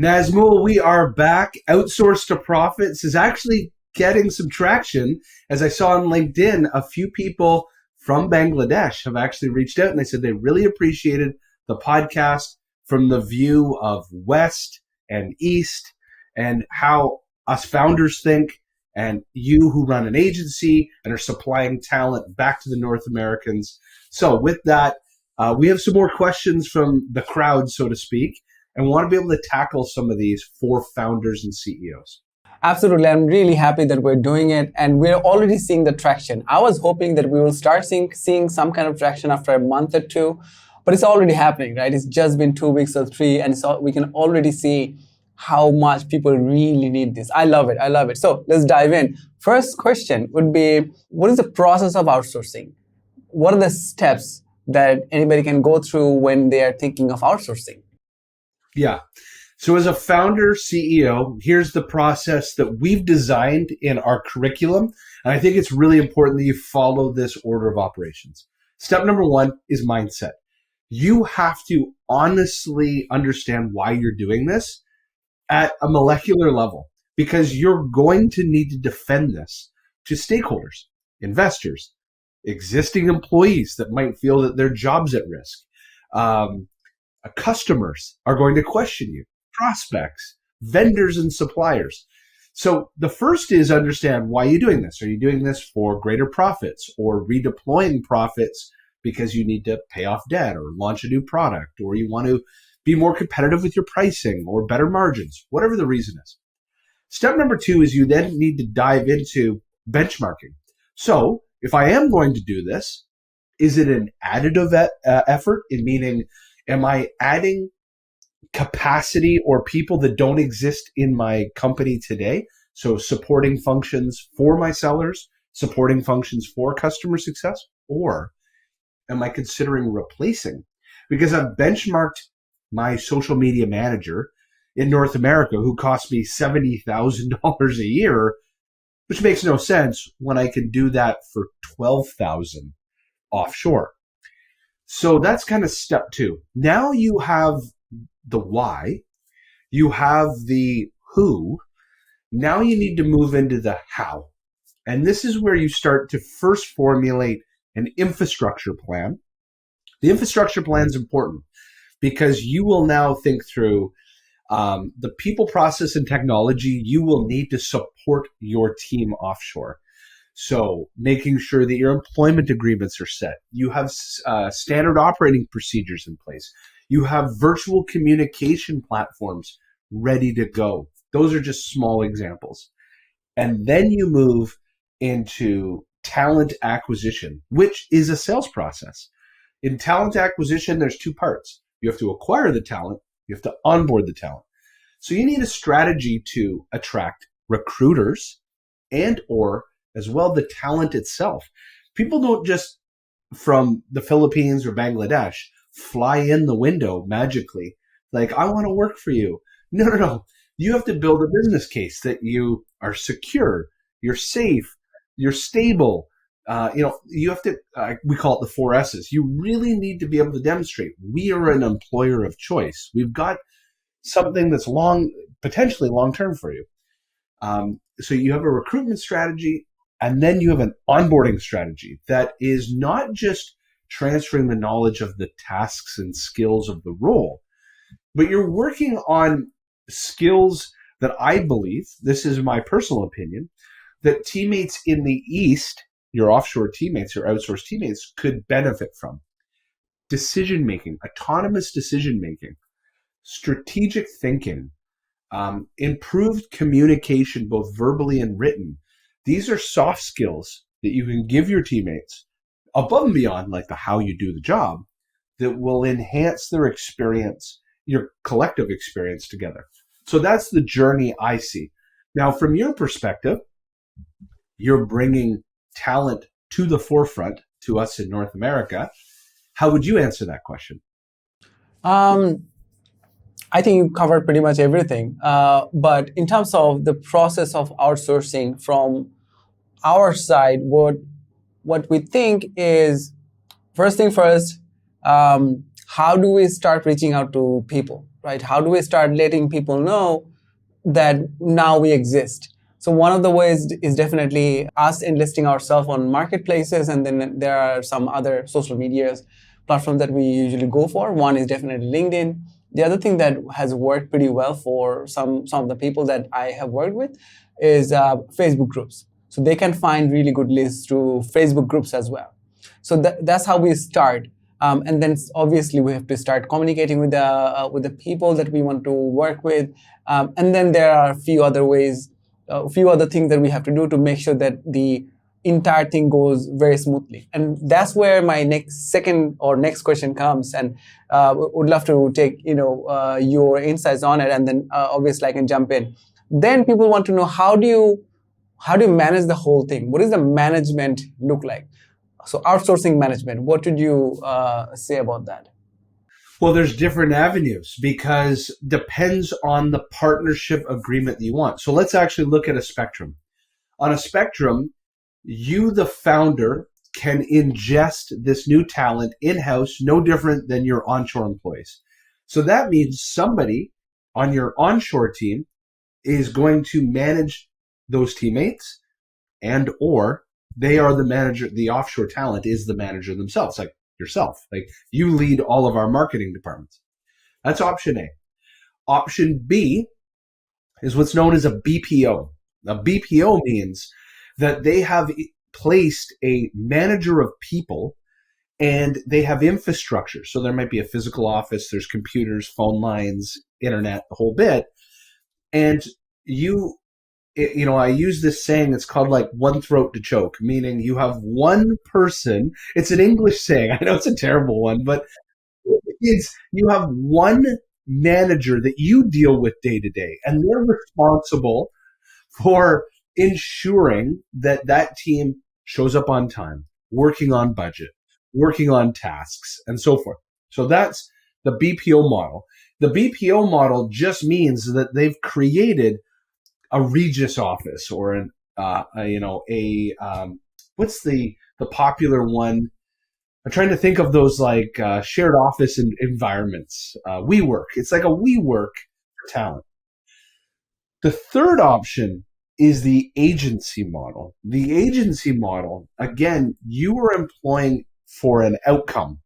Nazmul, we are back. Outsource to Profits is actually getting some traction. As I saw on LinkedIn, a few people from Bangladesh have actually reached out and they said they really appreciated the podcast from the view of West and East and how us founders think, and you who run an agency and are supplying talent back to the North Americans. So with that, we have some more questions from the crowd, so to speak, and want to be able to tackle some of these for founders and CEOs. Absolutely. I'm really happy that we're doing it and we're already seeing the traction. I was hoping that we will start seeing some kind of traction after a month or two, but it's already happening, right? It's just been 2 weeks or 3 and we can already see how much people really need this. I love it. So let's dive in. First question would be, what is the process of outsourcing? What are the steps that anybody can go through when they are thinking of outsourcing? Yeah. So as a founder, CEO, here's the process that we've designed in our curriculum. And I think it's really important that you follow this order of operations. Step number 1 is mindset. You have to honestly understand why you're doing this at a molecular level, because you're going to need to defend this to stakeholders, investors, existing employees that might feel that their job's at risk. Customers are going to question you, prospects, vendors, and suppliers. So the first is understand why you're doing this. Are you doing this for greater profits or redeploying profits because you need to pay off debt or launch a new product, or you want to be more competitive with your pricing or better margins, whatever the reason is. Step number 2 is you then need to dive into benchmarking. So if I am going to do this, is it an additive effort, in meaning, am I adding capacity or people that don't exist in my company today? So supporting functions for my sellers, supporting functions for customer success, or am I considering replacing? Because I've benchmarked my social media manager in North America who cost me $70,000 a year, which makes no sense when I can do that for $12,000 offshore. So that's kind of step 2. Now you have the why, you have the who, now you need to move into the how. And this is where you start to first formulate an infrastructure plan. The infrastructure plan is important because you will now think through the people, process, and technology you will need to support your team offshore. So making sure that your employment agreements are set. You have standard operating procedures in place. You have virtual communication platforms ready to go. Those are just small examples. And then you move into talent acquisition, which is a sales process. In talent acquisition, there's 2 parts. You have to acquire the talent. You have to onboard the talent. So you need a strategy to attract recruiters and or as well the talent itself. People don't just from the Philippines or Bangladesh fly in the window magically. Like, I want to work for you. No. You have to build a business case that you are secure, you're safe, you're stable. You have to, we call it the 4 S's. You really need to be able to demonstrate we are an employer of choice. We've got something that's potentially long-term for you. So you have a recruitment strategy, and then you have an onboarding strategy that is not just transferring the knowledge of the tasks and skills of the role, but you're working on skills that I believe, this is my personal opinion, that teammates in the East, your offshore teammates, your outsourced teammates, could benefit from. Decision-making, autonomous decision-making, strategic thinking, improved communication, both verbally and written. These are soft skills that you can give your teammates above and beyond like the how you do the job that will enhance their experience, your collective experience together. So that's the journey I see. Now, from your perspective, you're bringing talent to the forefront to us in North America. How would you answer that question? I think you covered pretty much everything. But in terms of the process of outsourcing from our side, what we think is, first thing first, how do we start reaching out to people? right? How do we start letting people know that now we exist? So one of the ways is definitely us enlisting ourselves on marketplaces, and then there are some other social media platforms that we usually go for. One is definitely LinkedIn. The other thing that has worked pretty well for some of the people that I have worked with is Facebook groups. So they can find really good lists through Facebook groups as well. So that's how we start. And then obviously we have to start communicating with the people that we want to work with. And then there are a few other ways, a few other things that we have to do to make sure that the entire thing goes very smoothly. And that's where my next question comes. And would love to take your insights on it, and then obviously I can jump in. Then people want to know, how do you manage the whole thing? What does the management look like? So outsourcing management, what would you say about that? Well, there's different avenues because depends on the partnership agreement that you want. So let's actually look at a spectrum. On a spectrum, you, the founder, can ingest this new talent in-house, no different than your onshore employees. So that means somebody on your onshore team is going to manage those teammates, and or they are the manager. The offshore talent is the manager themselves, like yourself. Like you lead all of our marketing departments. That's option A. Option B is what's known as a BPO. A BPO means that they have placed a manager of people and they have infrastructure. So there might be a physical office, there's computers, phone lines, internet, the whole bit. And I use this saying, it's called like one throat to choke, meaning you have one person. It's an English saying. I know it's a terrible one, but you have one manager that you deal with day to day, and they're responsible for ensuring that that team shows up on time, working on budget, working on tasks, and so forth. So that's the BPO model. The BPO model just means that they've created a Regis office or what's the popular one? I'm trying to think of those like shared office environments. WeWork. It's like a WeWork for talent. The third option is the agency model. The agency model, again, you are employing for an outcome.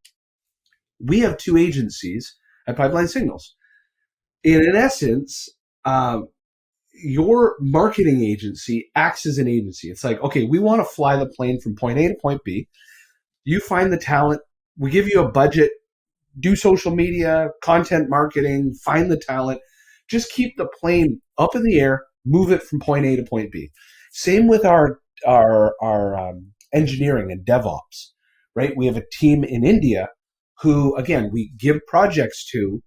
We have two agencies at Pipeline Signals. In essence, your marketing agency acts as an agency. It's like, okay, we want to fly the plane from point A to point B. You find the talent. We give you a budget. Do social media, content marketing, find the talent. Just keep the plane up in the air, move it from point A to point B. Same with our engineering and DevOps, right? We have a team in India who, again, we give projects to.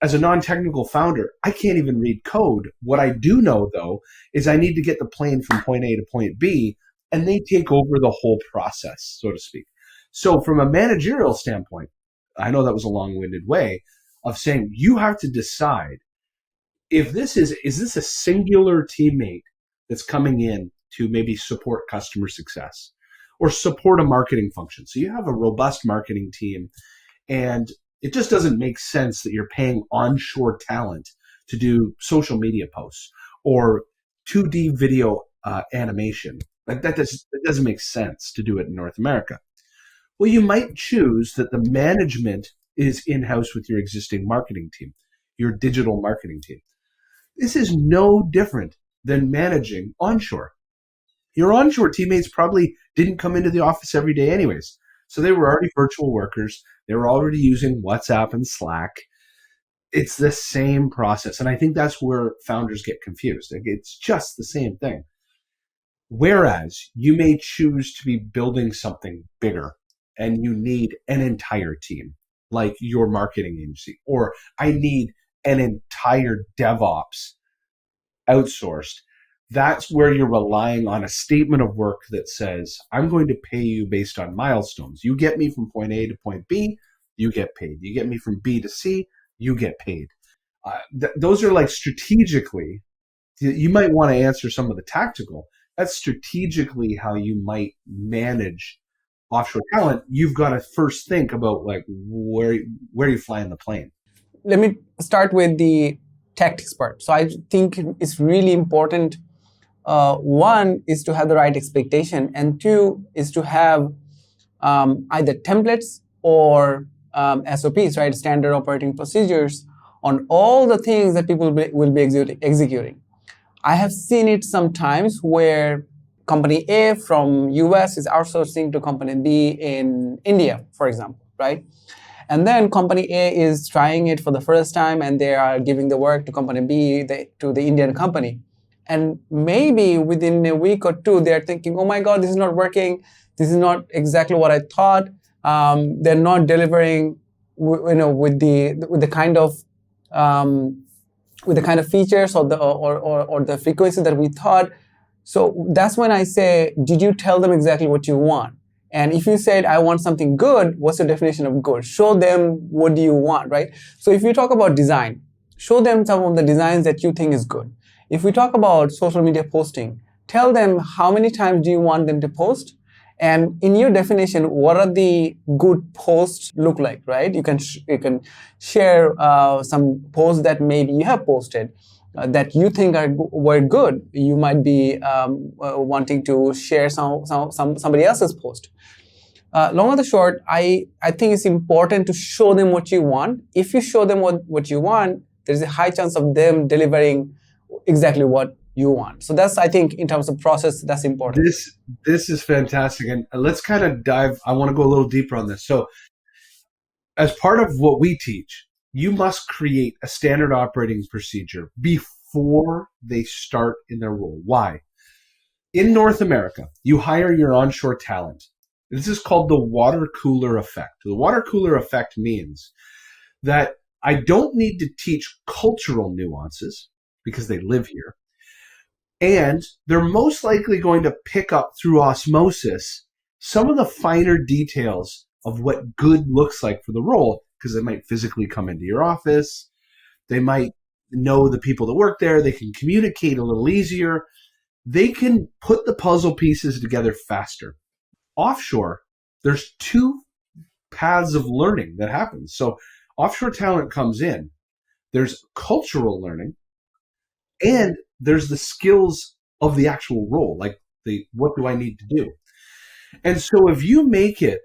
As a non-technical founder, I can't even read code. What I do know, though, is I need to get the plane from point A to point B, and they take over the whole process, so to speak. So from a managerial standpoint, I know that was a long-winded way of saying you have to decide if this is this a singular teammate that's coming in to maybe support customer success or support a marketing function. So you have a robust marketing team, and it just doesn't make sense that you're paying onshore talent to do social media posts or 2D video animation. Like that doesn't make sense to do it in North America. Well, you might choose that the management is in-house with your existing marketing team, your digital marketing team. This is no different than managing onshore. Your onshore teammates probably didn't come into the office every day anyways. So they were already virtual workers. They were already using WhatsApp and Slack. It's the same process. And I think that's where founders get confused. Like, it's just the same thing. Whereas you may choose to be building something bigger and you need an entire team, like your marketing agency, or I need an entire DevOps outsourced. That's where you're relying on a statement of work that says, I'm going to pay you based on milestones. You get me from point A to point B, you get paid. You get me from B to C, you get paid. Those are like strategically, you might want to answer some of the tactical. That's strategically how you might manage offshore talent. You've got to first think about like where are you flying the plane? let me start with the tech expert. So I think it's really important. One is to have the right expectation, and two is to have either templates or SOPs, right? Standard operating procedures on all the things that people will be executing. I have seen it sometimes where company A from US is outsourcing to company B in India, for example, right? And then company A is trying it for the first time and they are giving the work to company B, to the Indian company. And maybe within a week or two, they're thinking, oh my God, this is not working. This is not exactly what I thought. They're not delivering, with the kind of features or the frequency that we thought. So that's when I say, did you tell them exactly what you want? And if you said, I want something good, what's your definition of good? Show them what do you want, right? So if you talk about design, show them some of the designs that you think is good. If we talk about social media posting, tell them how many times do you want them to post? And in your definition, what are the good posts look like, right? You can share some posts that maybe you have posted that you think were good. You might be wanting to share somebody else's post. Long or the short, I think it's important to show them what you want. If you show them what you want, there's a high chance of them delivering exactly what you want. So that's, I think, in terms of process, that's important. This is fantastic. And let's kind of dive, I want to go a little deeper on this. So as part of what we teach, you must create a standard operating procedure before they start in their role. Why? In North America, you hire your onshore talent. This is called the water cooler effect. The water cooler effect means that I don't need to teach cultural nuances because they live here. And they're most likely going to pick up through osmosis some of the finer details of what good looks like for the role, because they might physically come into your office. They might know the people that work there. They can communicate a little easier. They can put the puzzle pieces together faster. Offshore, there's two paths of learning that happens. So offshore talent comes in. There's cultural learning, and there's the skills of the actual role, like what do I need to do? And so if you make it,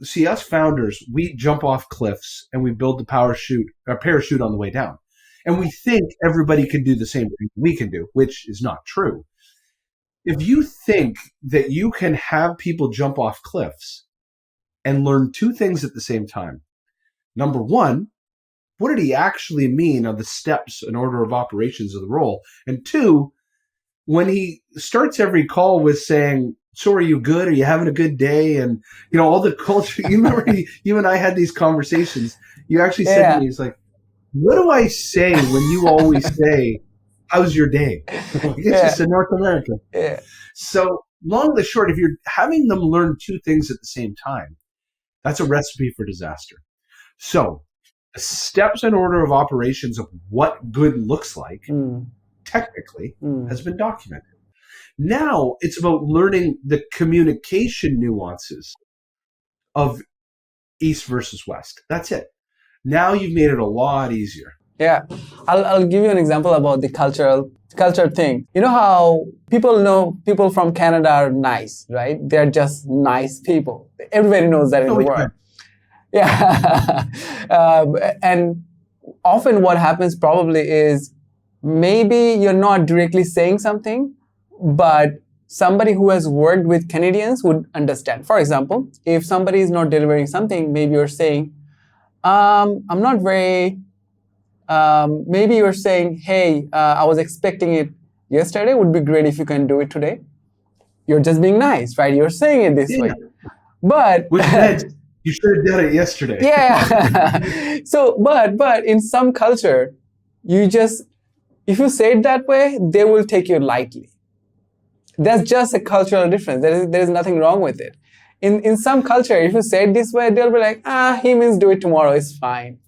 see, us founders, we jump off cliffs and we build the parachute on the way down. And we think everybody can do the same thing we can do, which is not true. If you think that you can have people jump off cliffs and learn two things at the same time, number one, what did he actually mean on the steps and order of operations of the role? And two, when he starts every call with saying, so are you good? Are you having a good day? And, all the culture, you remember you and I had these conversations. You actually said to me, he's like, what do I say when you always say, how's your day? It's just in North America. Yeah. So long and the short, if you're having them learn two things at the same time, that's a recipe for disaster. So the steps and order of operations of what good looks like technically has been documented. Now it's about learning the communication nuances of East versus West. That's it. Now you've made it a lot easier. Yeah. I'll give you an example about the culture thing. You know how people from Canada are nice, right? They're just nice people. Everybody knows that in the world. Yeah. And often what happens probably is maybe you're not directly saying something, but somebody who has worked with Canadians would understand. For example, if somebody is not delivering something, maybe you're saying, I'm not very, maybe you're saying, hey, I was expecting it yesterday. Would be great if you can do it today. You're just being nice, right? You're saying it this way. But you should have done it yesterday. Yeah. So, but in some culture, if you say it that way, they will take you lightly. That's just a cultural difference. There is nothing wrong with it. In some culture, if you say it this way, they'll be like, he means do it tomorrow, it's fine.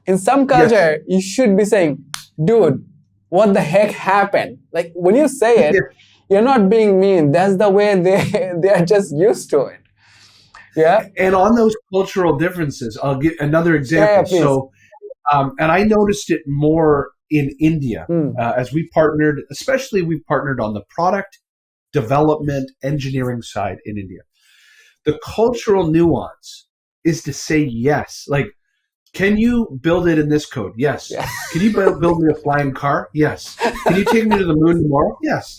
In some culture, you should be saying, dude, what the heck happened? Like when you say it, you're not being mean. That's the way they are just used to it. Yeah. And on those cultural differences, I'll give another example. So And I noticed it more in India as we partnered, especially we partnered on the product development engineering side in India. The cultural nuance is to say yes. Like, can you build it in this code? Yes. Yeah. Can you build me a flying car? Yes. Can you take me to the moon tomorrow? Yes.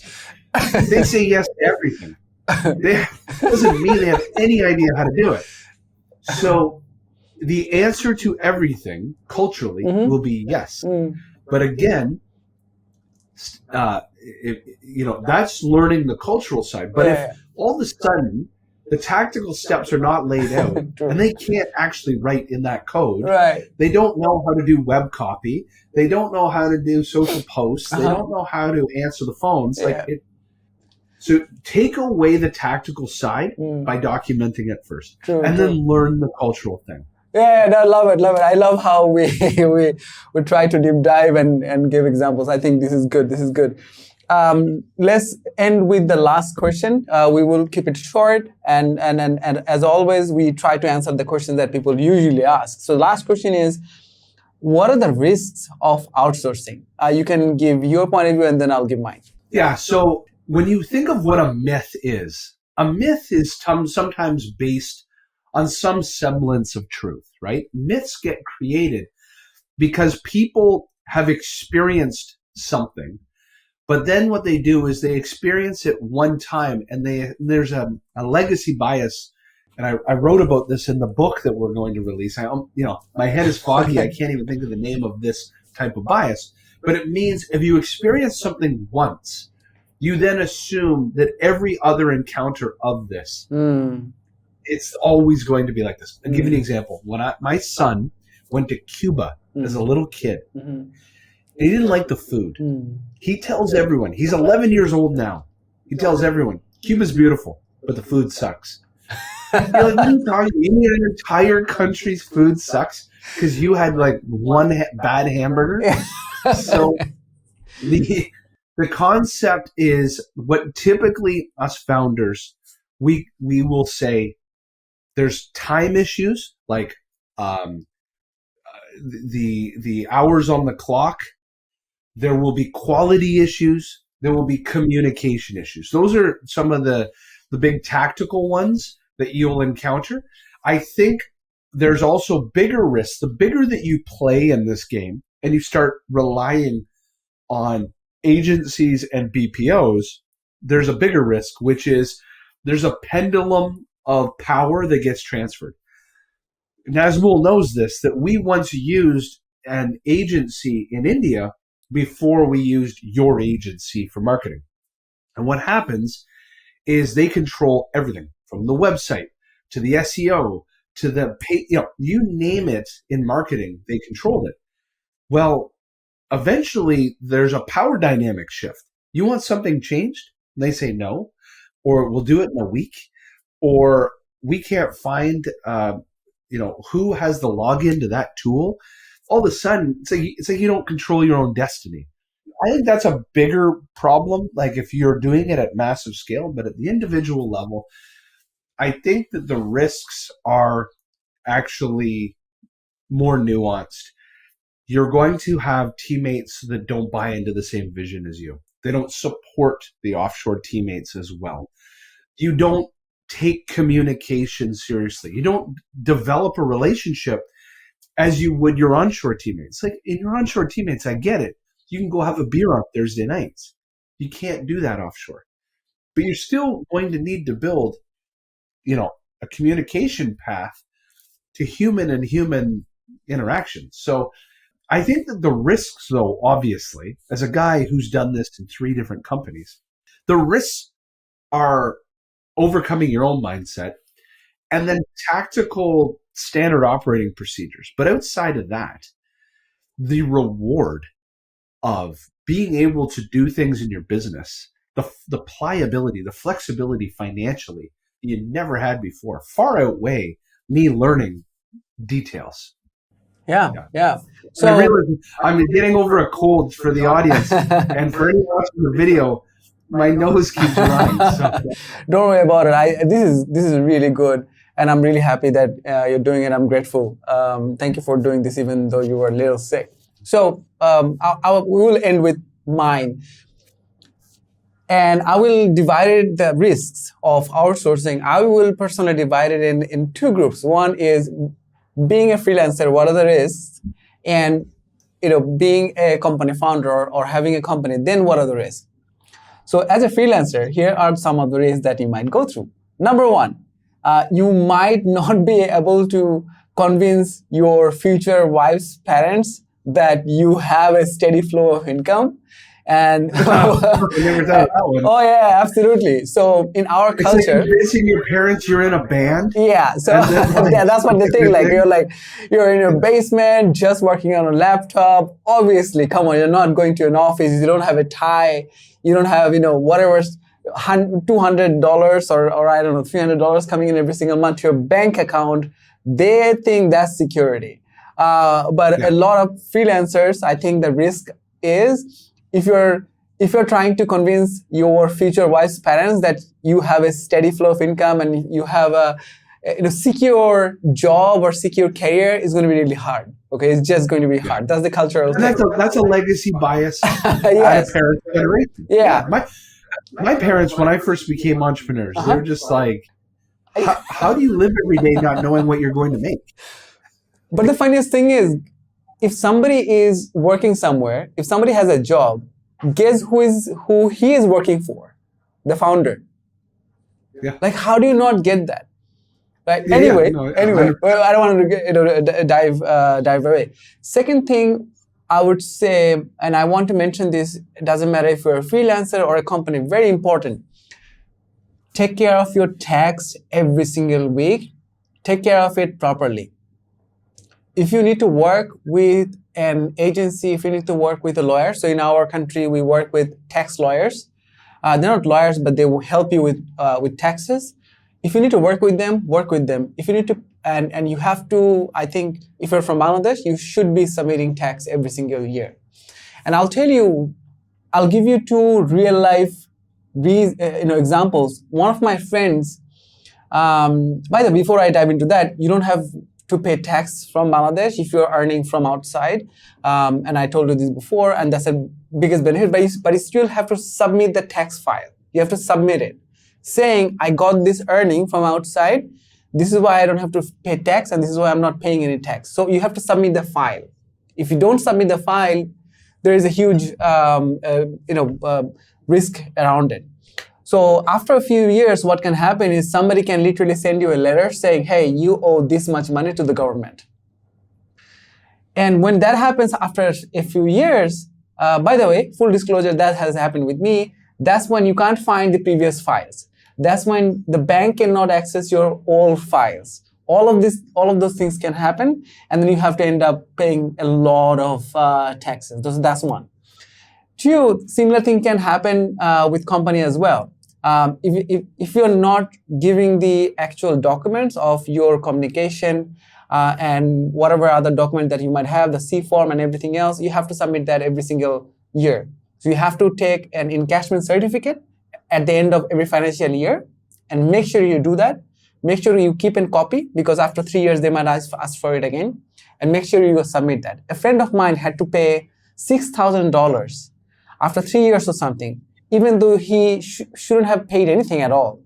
They say yes to everything. It doesn't mean they have any idea how to do it. So the answer to everything culturally will be yes. But again, that's learning the cultural side. But if all of a sudden the tactical steps are not laid out and they can't actually write in that code, they don't know how to do web copy, they don't know how to do social posts, they don't know how to answer the phones. So take away the tactical side by documenting it first, and then learn the cultural thing. Yeah, I love it. I love how we try to deep dive and give examples. I think this is good. Let's end with the last question. We will keep it short, and as always, we try to answer the questions that people usually ask. So the last question is, what are the risks of outsourcing? You can give your point of view, and then I'll give mine. Yeah, so when you think of what a myth is sometimes based on some semblance of truth, right? Myths get created because people have experienced something, but then what they do is they experience it one time, and there's a legacy bias. And I wrote about this in the book that we're going to release. My head is foggy. I can't even think of the name of this type of bias, but it means if you experience something once, you then assume that every other encounter of this, it's always going to be like this. I'll give you an example. When my son went to Cuba as a little kid, and he didn't like the food. He tells everyone, he's 11 years old now, he tells everyone, Cuba's beautiful, but the food sucks. You're like, what are you talking about? You mean an entire country's food sucks because you had like one bad hamburger? So the concept is what typically us founders, we will say, there's time issues, like the hours on the clock. There will be quality issues. There will be communication issues. Those are some of the big tactical ones that you'll encounter. I think there's also bigger risks. The bigger that you play in this game and you start relying on agencies and BPOs, there's a bigger risk, which is there's a pendulum of power that gets transferred. Nazmul knows this, that we once used an agency in India before we used your agency for marketing. And what happens is they control everything from the website to the SEO to the pay, you name it in marketing, they controlled it. Well, eventually there's a power dynamic shift. You want something changed? And they say no, or we'll do it in a week, or we can't find, who has the login to that tool. All of a sudden, it's like you don't control your own destiny. I think that's a bigger problem, like if you're doing it at massive scale, but at the individual level, I think that the risks are actually more nuanced. You're going to have teammates that don't buy into the same vision as you. They don't support the offshore teammates as well. You don't take communication seriously. You don't develop a relationship as you would your onshore teammates. Like in your onshore teammates, I get it. You can go have a beer on Thursday nights. You can't do that offshore. But you're still going to need to build, a communication path to human and human interaction. So I think that the risks, though, obviously, as a guy who's done this in 3 different companies, the risks are overcoming your own mindset and then tactical standard operating procedures. But outside of that, the reward of being able to do things in your business, the pliability, the flexibility financially you never had before, far outweigh me learning details. Yeah. So I'm getting over a cold for the audience, and for anyone watching the video, my nose keeps running. So. Don't worry about it. This is really good. and I'm really happy that you're doing it. I'm grateful. Thank you for doing this, even though you were a little sick. So we will end with mine. And I will divide the risks of outsourcing. I will personally divide it in two groups. One is being a freelancer, what are the risks? And being a company founder or having a company, then what are the risks? So as a freelancer, here are some of the risks that you might go through. Number one, you might not be able to convince your future wife's parents that you have a steady flow of income. And oh yeah, absolutely. So in our culture, like convincing your parents you're in a band. Yeah, so yeah, that's what they think. You're in your basement, just working on a laptop. Obviously, come on, you're not going to an office. You don't have a tie. You don't have whatever $200 or I don't know $300 coming in every single month to your bank account. They think that's security. But a lot of freelancers, I think the risk is if you're trying to convince your future wife's parents that you have a steady flow of income and you have a secure job or secure career, is going to be really hard. Okay, it's just going to be hard. That's the cultural thing. That's a legacy bias Yes. out of parents' generation. Yeah. My parents, when I first became entrepreneurs, they're just like, how do you live every day not knowing what you're going to make? But the funniest thing is, if somebody is working somewhere, if somebody has a job, guess who he is working for? The founder. Yeah. Like, how do you not get that? Right. Yeah, anyway, well, I don't want to dive away. Second thing I would say, and I want to mention this, it doesn't matter if you're a freelancer or a company, very important. Take care of your tax every single week. Take care of it properly. If you need to work with an agency, if you need to work with a lawyer, so in our country, we work with tax lawyers. They're not lawyers, but they will help you with taxes. If you need to work with them, work with them. If you need to, and you have to, I think, if you're from Bangladesh, you should be submitting tax every single year. And I'll give you two real life examples. One of my friends, by the way, before I dive into that, you don't have to pay tax from Bangladesh if you're earning from outside. And I told you this before, and that's the biggest benefit, but you still have to submit the tax file. You have to submit it, saying, I got this earning from outside. This is why I don't have to pay tax, and this is why I'm not paying any tax. So you have to submit the file. If you don't submit the file, there is a huge risk around it. So after a few years, what can happen is somebody can literally send you a letter saying, hey, you owe this much money to the government. And when that happens after a few years, by the way, full disclosure, that has happened with me. That's when you can't find the previous files. That's when the bank cannot access your old files. All of those things can happen, and then you have to end up paying a lot of taxes. That's one. Two, similar thing can happen with company as well. If you're not giving the actual documents of your communication and whatever other document that you might have, the C form and everything else, you have to submit that every single year. So you have to take an encashment certificate at the end of every financial year and make sure you do that. Make sure you keep in copy, because after 3 years, they might ask for it again. And make sure you submit that. A friend of mine had to pay $6,000 after 3 years or something, even though he shouldn't have paid anything at all.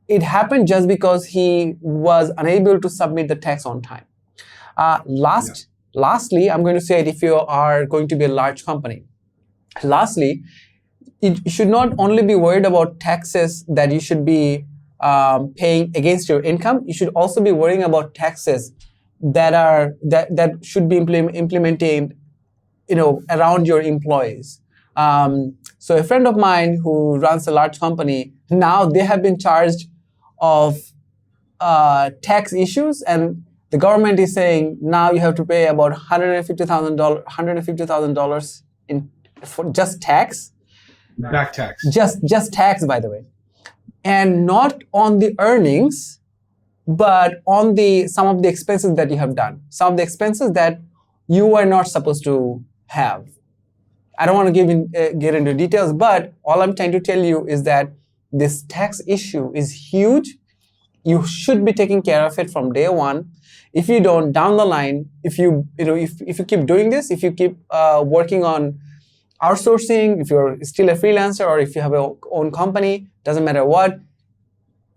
It happened just because he was unable to submit the tax on time. Lastly, I'm going to say it if you are going to be a large company. Lastly, you should not only be worried about taxes that you should be paying against your income. You should also be worrying about taxes that should be implemented, around your employees. So a friend of mine who runs a large company, now they have been charged of tax issues, and the government is saying now you have to pay about $150,000 for just tax. Back tax. Just tax, by the way. And not on the earnings, but on some of the expenses that you have done. Some of the expenses that you were not supposed to have. I don't want to get into details, but all I'm trying to tell you is that this tax issue is huge. you should be taking care of it from day one. If you don't, down the line, if you keep doing this, if you keep working on outsourcing, if you're still a freelancer or if you have your own company, doesn't matter what,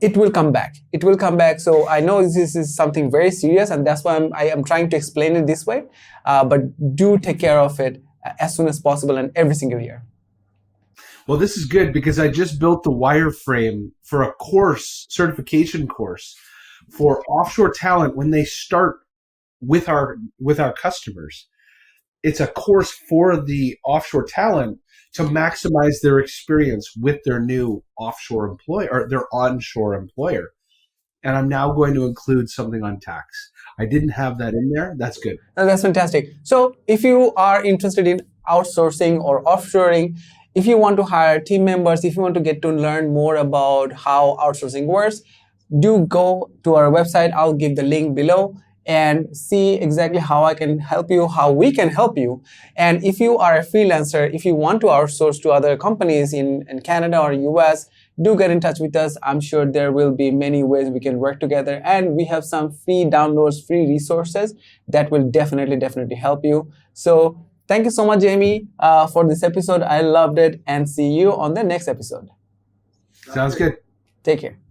it will come back. It will come back. So I know this is something very serious, and that's why I am trying to explain it this way. But do take care of it as soon as possible and every single year. Well, this is good because I just built the wireframe for a course, certification course for offshore talent when they start with our customers. It's a course for the offshore talent to maximize their experience with their new offshore employer or their onshore employer. And I'm now going to include something on tax. I didn't have that in there. That's good. No, that's fantastic. So if you are interested in outsourcing or offshoring, if you want to hire team members, if you want to get to learn more about how outsourcing works, do go to our website. I'll give the link below and see exactly how I can help you, how we can help you. And if you are a freelancer, if you want to outsource to other companies in Canada or US, do get in touch with us. I'm sure there will be many ways we can work together. And we have some free downloads, free resources that will definitely help you. So thank you so much, Jamie, for this episode. I loved it, and see you on the next episode. Sounds good. Take care.